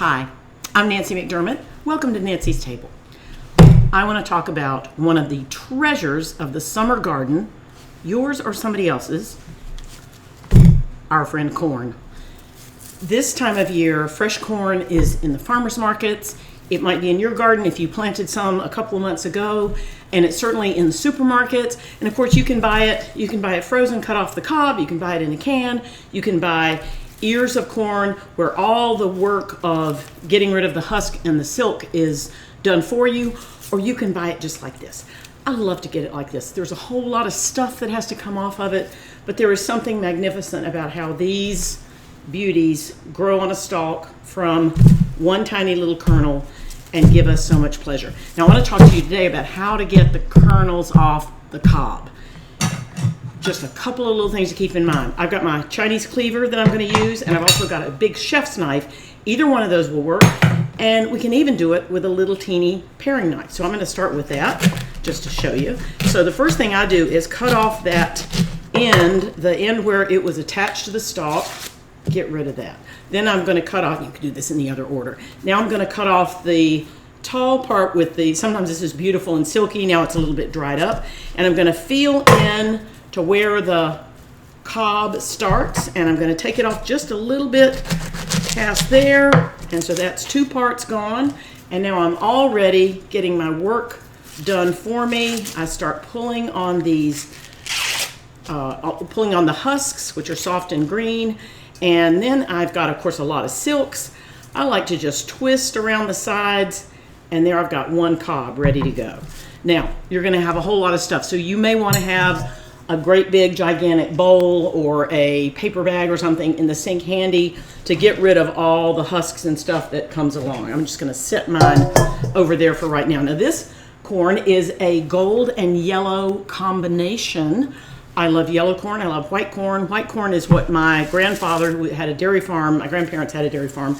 Hi, I'm Nancy McDermott. Welcome to Nancy's Table. I want to talk about one of the treasures of the summer garden, yours or somebody else's, our friend corn. This time of year, fresh corn is in the farmers markets. It might be in your garden if you planted some a couple of months ago, and it's certainly in the supermarkets. And of course, you can buy it. You can buy it frozen, cut off the cob. You can buy it in a can. You can buy ears of corn where all the work of getting rid of the husk and the silk is done for you, or you can buy it just like this. I love to get it like this. There's a whole lot of stuff that has to come off of it, but there is something magnificent about how these beauties grow on a stalk from one tiny little kernel and give us so much pleasure. Now I want to talk to you today about how to get the kernels off the cob. Just a couple of little things to keep in mind. I've got my Chinese cleaver that I'm going to use, and I've also got a big chef's knife. Either one of those will work, and we can even do it with a little teeny paring knife. So I'm going to start with that just to show you. So the first thing I do is cut off that end, the end where it was attached to the stalk. Get rid of that. Then I'm going to cut off, you can do this in the other order. Now I'm going to cut off the tall part with the, sometimes this is beautiful and silky, now it's a little bit dried up. And I'm going to feel in to where the cob starts, and I'm going to take it off just a little bit past there. And so that's two parts gone. And now I'm already getting my work done for me. I start pulling on these, pulling on the husks, which are soft and green. And then I've got, of course, a lot of silks. I like to just twist around the sides, and there I've got one cob ready to go. Now, you're going to have a whole lot of stuff. So you may want to have a great big gigantic bowl or a paper bag or something in the sink handy to get rid of all the husks and stuff that comes along. I'm just going to set mine over there for right now. Now, this corn is a gold and yellow combination. I love yellow corn. I love white corn. White corn is what my grandfather, who had a dairy farm, my grandparents had a dairy farm,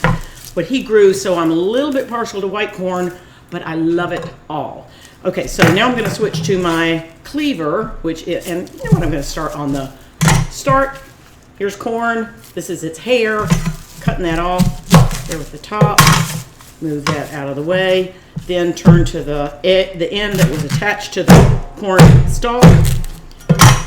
what he grew, so I'm a little bit partial to white corn, but I love it all. Okay, so now I'm going to switch to my cleaver, which is, and you know what, I'm going to start on the start. Here's corn. This is its hair. Cutting that off there with the top. Move that out of the way. Then turn to the end that was attached to the corn stalk.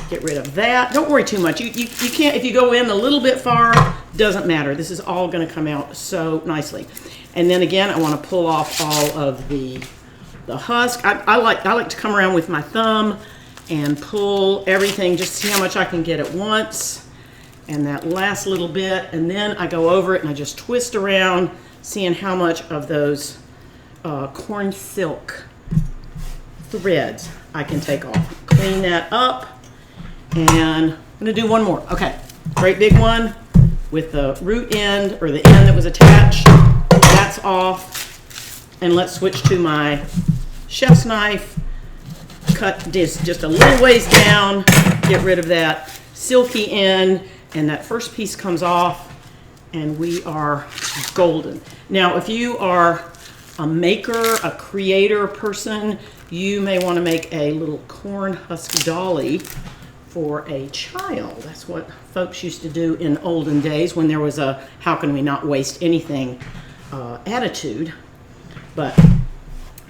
Get rid of that. Don't worry too much. You can't, if you go in a little bit far, doesn't matter. This is all going to come out so nicely. And then again, I want to pull off all of the husk. I like to come around with my thumb and pull everything, just see how much I can get at once. And that last little bit, and then I go over it and I just twist around, seeing how much of those corn silk threads I can take off. Clean that up. And I'm going to do one more. Okay, great big one with the root end, or the end that was attached. That's off. And let's switch to my chef's knife. Cut this just a little ways down. Get rid of that silky end. And that first piece comes off. And we are golden. Now, if you are a maker, a creator person, you may want to make a little corn husk dolly for a child. That's what folks used to do in olden days when there was a how can we not waste anything attitude. But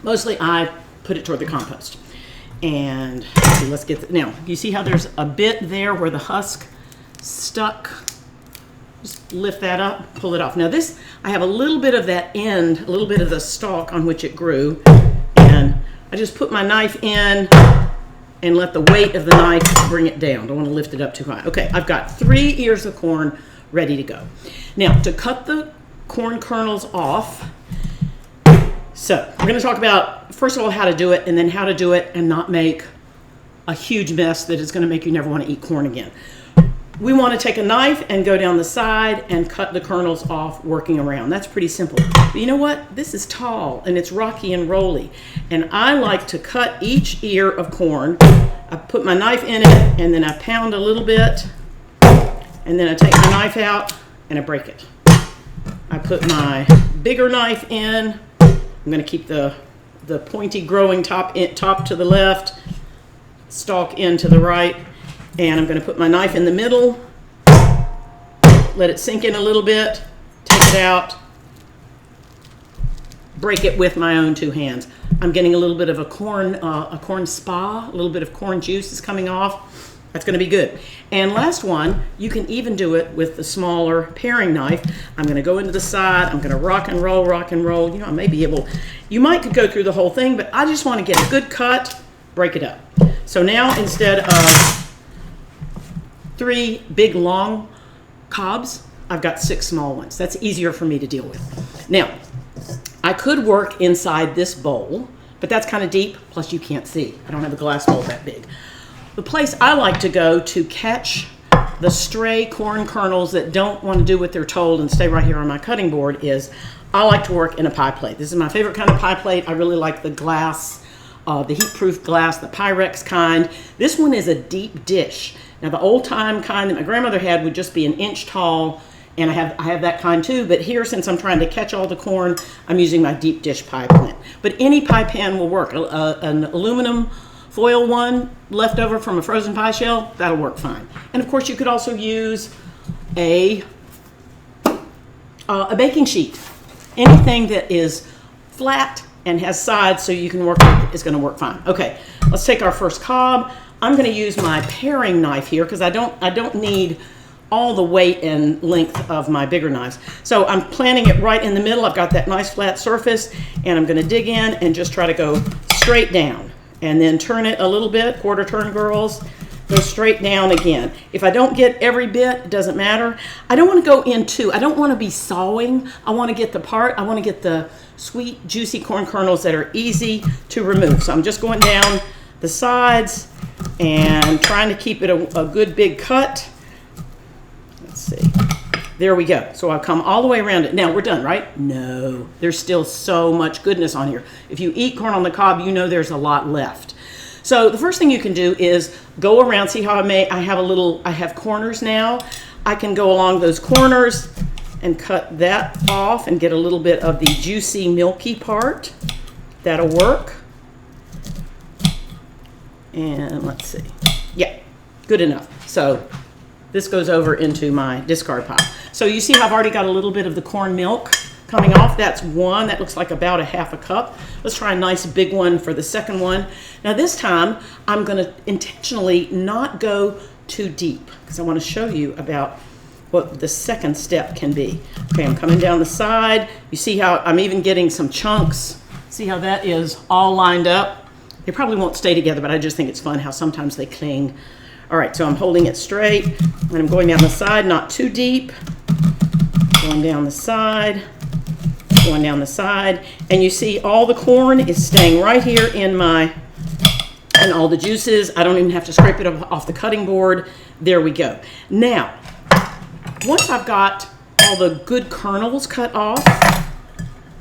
mostly I put it toward the compost. And let's get now, you see how there's a bit there where the husk stuck? Just lift that up, pull it off. Now this, I have a little bit of that end, a little bit of the stalk on which it grew, and I just put my knife in and let the weight of the knife bring it down. Don't want to lift it up too high. Okay, I've got 3 ears of corn ready to go. Now, to cut the corn kernels off, so we're going to talk about, first of all, how to do it, and then how to do it and not make a huge mess that is going to make you never want to eat corn again. We want to take a knife and go down the side and cut the kernels off working around. That's pretty simple. But you know what? This is tall and it's rocky and rolly. And I like to cut each ear of corn. I put my knife in it and then I pound a little bit. And then I take my knife out and I break it. I put my bigger knife in. I'm going to keep the pointy growing top to the left, stalk in to the right. And I'm going to put my knife in the middle, let it sink in a little bit, take it out, break it with my own 2 hands. I'm getting a little bit of a corn spa, a little bit of corn juice is coming off. That's going to be good. And last one, you can even do it with the smaller paring knife. I'm going to go into the side. I'm going to rock and roll, rock and roll. You know, I may be able, you might could go through the whole thing, but I just want to get a good cut, break it up. So now instead of 3 big long cobs, I've got 6 small ones. That's easier for me to deal with. Now, I could work inside this bowl, but that's kind of deep, plus you can't see. I don't have a glass bowl that big. The place I like to go to catch the stray corn kernels that don't want to do what they're told and stay right here on my cutting board is I like to work in a pie plate. This is my favorite kind of pie plate. I really like the glass, the heat-proof glass, the Pyrex kind. This one is a deep dish. Now the old-time kind that my grandmother had would just be an inch tall, and I have that kind too, but here, since I'm trying to catch all the corn, I'm using my deep dish pie pan. But any pie pan will work. An aluminum foil one left over from a frozen pie shell, that'll work fine. And of course you could also use a baking sheet. Anything that is flat and has sides so you can work with it is going to work fine. Okay, let's take our first cob. I'm going to use my paring knife here because I don't need all the weight and length of my bigger knives. So I'm planting it right in the middle. I've got that nice flat surface, and I'm going to dig in and just try to go straight down. And then turn it a little bit, quarter turn, girls. Go straight down again. If I don't get every bit, it doesn't matter. I don't want to go in too. I don't want to be sawing. I want to get I want to get the sweet, juicy corn kernels that are easy to remove. So I'm just going down the sides and trying to keep it a good big cut. Let's see. There we go. So I'll come all the way around it. Now we're done, right? No, there's still so much goodness on here. If you eat corn on the cob, you know there's a lot left. So the first thing you can do is go around. See how I have corners now. I can go along those corners and cut that off and get a little bit of the juicy, milky part. That'll work. And let's see. Yeah, good enough. So this goes over into my discard pile. So you see how I've already got a little bit of the corn milk coming off. That's one. That looks like about a half a cup. Let's try a nice big one for the second one. Now this time I'm going to intentionally not go too deep because I want to show you about what the second step can be. Okay, I'm coming down the side. You see how I'm even getting some chunks. See how that is all lined up? They probably won't stay together, but I just think it's fun how sometimes they cling. All right, so I'm holding it straight and I'm going down the side, not too deep. Going down the side, going down the side. And you see all the corn is staying right here in all the juices. I don't even have to scrape it off the cutting board. There we go. Now, once I've got all the good kernels cut off,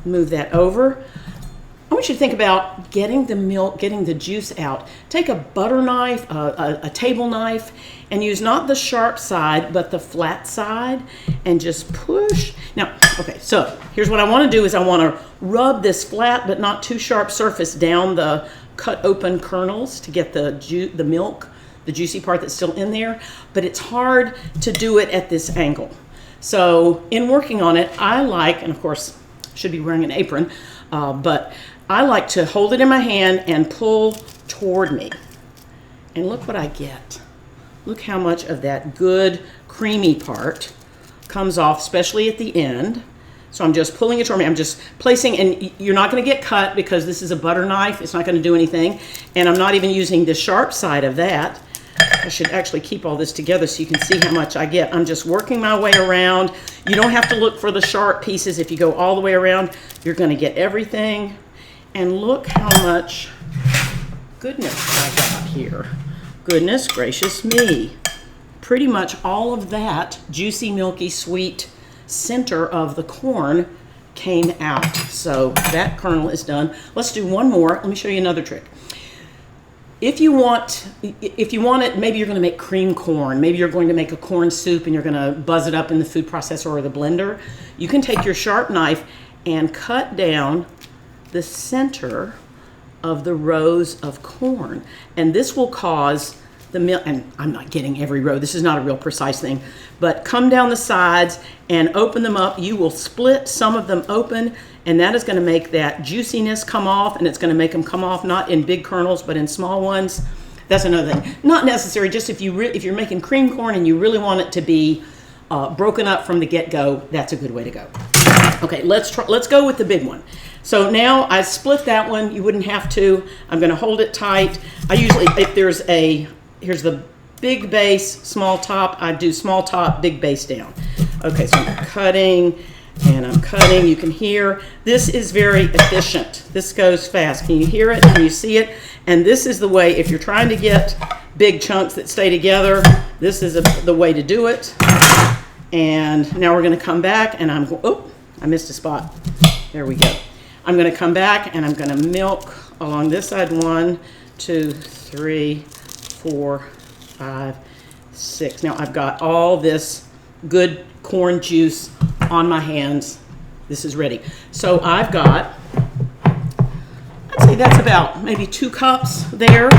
move that over. I want you to think about getting the milk, getting the juice out. Take a butter knife, a table knife, and use not the sharp side, but the flat side, and just push. Now, okay, so here's what I want to do is I want to rub this flat but not too sharp surface down the cut open kernels to get the milk, the juicy part that's still in there, but it's hard to do it at this angle. So in working on it, I like, and of course, I should be wearing an apron, but I like to hold it in my hand and pull toward me. And look what I get. Look how much of that good creamy part comes off, especially at the end. So I'm just pulling it toward me. I'm just placing, and you're not going to get cut because this is a butter knife. It's not going to do anything. And I'm not even using the sharp side of that. I should actually keep all this together so you can see how much I get. I'm just working my way around. You don't have to look for the sharp pieces. If you go all the way around, you're going to get everything. And look how much goodness I got here. Goodness gracious me. Pretty much all of that juicy, milky, sweet center of the corn came out. So that kernel is done. Let's do one more. Let me show you another trick. If you want it, maybe you're going to make cream corn. Maybe you're going to make a corn soup and you're going to buzz it up in the food processor or the blender. You can take your sharp knife and cut down the center of the rows of corn. And this will cause the milk, and I'm not getting every row, this is not a real precise thing, but come down the sides and open them up. You will split some of them open, and that is going to make that juiciness come off, and it's going to make them come off not in big kernels but in small ones. That's another thing. Not necessary, just if you're making cream corn and you really want it to be broken up from the get-go, that's a good way to go. Okay, let's go with the big one. So now I split that one. You wouldn't have to. I'm going to hold it tight. I usually, if here's the big base, small top, I do small top, big base down. Okay, so I'm cutting and I'm cutting. You can hear, this is very efficient. This goes fast. Can you hear it? Can you see it? And this is the way, if you're trying to get big chunks that stay together, this is the way to do it. And now we're going to come back and oh, I missed a spot. There we go. I'm going to come back and I'm going to milk along this side. 1, 2, 3, 4, 5, 6. Now I've got all this good corn juice on my hands. This is ready. So I've got, I'd say that's about maybe 2 cups there,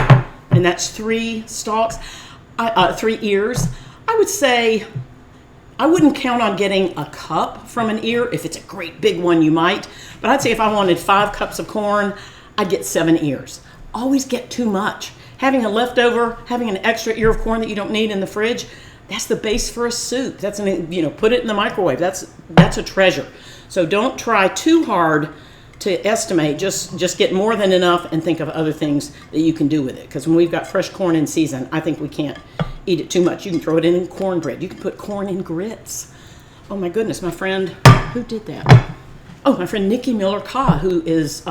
and that's 3 stalks, 3 ears. I would say I wouldn't count on getting a cup from an ear. If it's a great big one, you might. But I'd say if I wanted 5 cups of corn, I'd get 7 ears. Always get too much. Having a leftover, having an extra ear of corn that you don't need in the fridge, that's the base for a soup. That's put it in the microwave. That's a treasure. So don't try too hard to estimate. Just get more than enough and think of other things that you can do with it. Because when we've got fresh corn in season, I think we can't eat it too much. You can throw it in cornbread. You can put corn in grits. Oh my goodness, my friend, who did that? Oh, my friend Nikki Miller-Ka, who is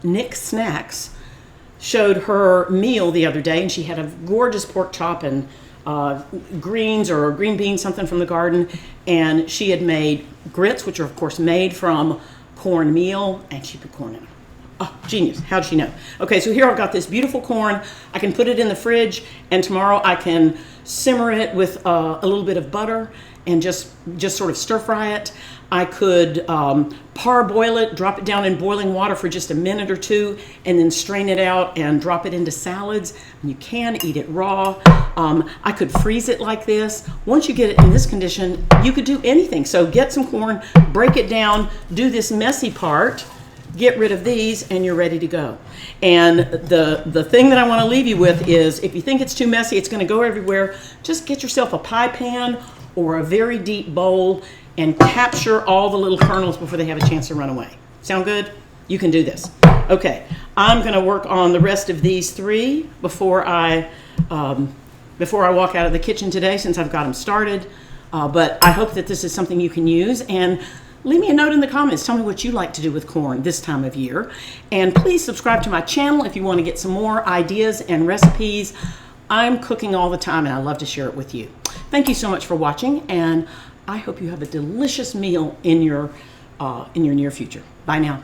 Nick Snacks, showed her meal the other day, and she had a gorgeous pork chop and greens or green beans, something from the garden, and she had made grits, which are of course made from cornmeal, and she put corn in them. Oh, genius. How'd she know? Okay, so here I've got this beautiful corn. I can put it in the fridge, and tomorrow I can simmer it with a little bit of butter and just sort of stir fry it. I could parboil it, drop it down in boiling water for just a minute or 2, and then strain it out and drop it into salads. You can eat it raw. I could freeze it like this. Once you get it in this condition, you could do anything. So get some corn, break it down, do this messy part, get rid of these, and you're ready to go. And the thing that I want to leave you with is, if you think it's too messy, it's going to go everywhere, just get yourself a pie pan or a very deep bowl and capture all the little kernels before they have a chance to run away. Sound good? You can do this. Okay, I'm going to work on the rest of these 3 before I walk out of the kitchen today, since I've got them started. But I hope that this is something you can use, and leave me a note in the comments. Tell me what you like to do with corn this time of year. And please subscribe to my channel if you want to get some more ideas and recipes. I'm cooking all the time, and I love to share it with you. Thank you so much for watching, and I hope you have a delicious meal in your near future. Bye now.